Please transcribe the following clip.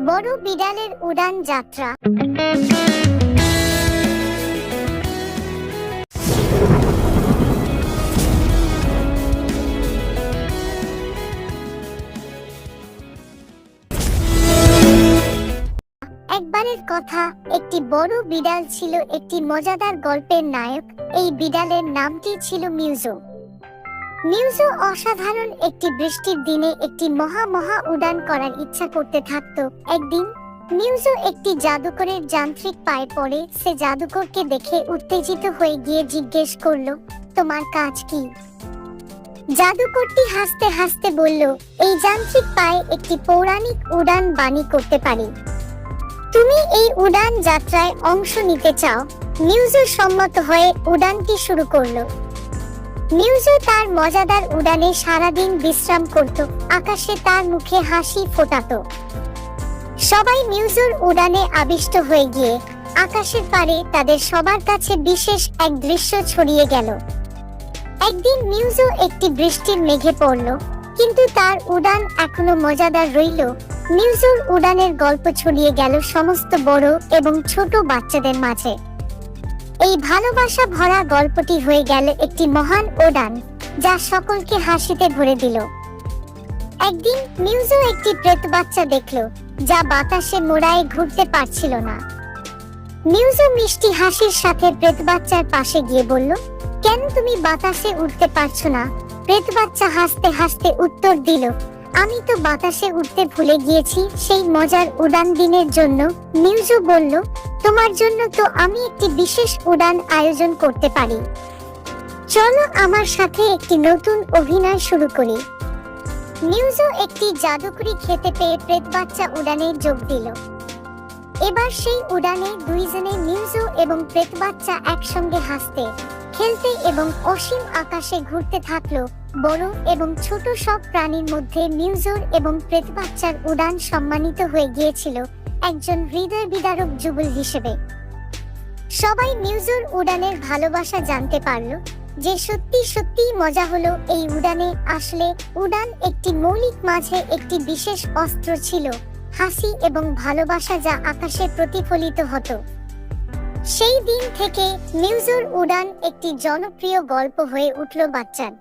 বড় বিড়ালের উড়ান যাত্রা। একবারের কথা, একটি বড় বিড়াল ছিল একটি মজাদার গল্পের নায়ক। এই বিড়ালের নামটি ছিল মিউজো। মিউজো অসাধারণ একটি বৃষ্টির দিনে একটি মহা উড়ান করার ইচ্ছা করতে থাকতো। একদিন মিউজো একটি জাদুকরের যান্ত্রিক পায়ে পড়ে। সে জাদুকরকে দেখে উত্তেজিত হয়ে গিয়ে জিজ্ঞেস করলো, তোমার কাজ কি? জাদুকরটি হাসতে হাসতে বলল, এই যান্ত্রিক পায়ে একটি পৌরাণিক উড়ান বাণী করতে পারি। তুমি এই উড়ান যাত্রায় অংশ নিতে চাও? মিউজো সম্মত হয়ে উড়ানটি শুরু করলো। মিউজো তার মজাদার উড়ানে সারাদিন বিশ্রাম করত, আকাশে তার মুখে হাসি ফোটাতো। সবাই মিউজোর উড়ানে আবিষ্ট হয়ে গিয়ে আকাশের পারে তাদের সবার কাছে বিশেষ এক দৃশ্য ছড়িয়ে গেল। একদিন মিউজো একটি বৃষ্টির মেঘে পড়ল, কিন্তু তার উড়ান এখনো মজাদার রইল। মিউজোর উড়ানের গল্প ছড়িয়ে গেল সমস্ত বড় এবং ছোট বাচ্চাদের মাঝে। এই ভালোবাসা ভরা গল্পটি হয়ে গেল একটি মহান উড়ান, যা সকলকে হাসিতে ভরে দিল। একদিন মিউজো একটি প্রেত বাচ্চা দেখল, যা বাতাসে মোড়ায় ঘুরতে পারছিল না। মিউজো মিষ্টি হাসির সাথে প্রেত বাচ্চার পাশে গিয়ে বলল, কেন তুমি বাতাসে উঠতে পারছো না? প্রেত বাচ্চা হাসতে হাসতে উত্তর দিল, আমি তো বাতাসে উঠতে ভুলে গিয়েছি সেই মজার উড়ান দিনের জন্য। মিউজো বলল, তোমার জন্য তো আমি একটি বিশেষ উড়ান আয়োজন করতে পারি। চলো আমার সাথে একটি নতুন অভিনয় শুরু করি। মিউজো একটি জাদুকরি খেতে পেয়ে প্রেত বাচ্চা উড়ানে যোগ দিল। এবার সেই উড়ানে দুইজনে মিউজো এবং প্রেত বাচ্চা একসঙ্গে হাসতে, খেলতে এবং অসীম আকাশে ঘুরতে থাকলো। বড় এবং ছোট সব প্রাণীর মধ্যে মিউজোর এবং প্রেত বাচ্চার উড়ান সম্মানিত হয়ে গিয়েছিল একজন হৃদয় বিদারক যুগল হিসেবে। সবাই মিউজোর উড়ানের ভালোবাসা জানতে পারল, যে সত্যি মজা হলো এই উড়ানে। আসলে উড়ান একটি মৌলিক মাঝে একটি বিশেষ অস্ত্র ছিল, হাসি এবং ভালোবাসা, যা আকাশে প্রতিফলিত হতো। সেই দিন থেকে মিউজোর উড়ান একটি জনপ্রিয় গল্প হয়ে উঠল বাচ্চার।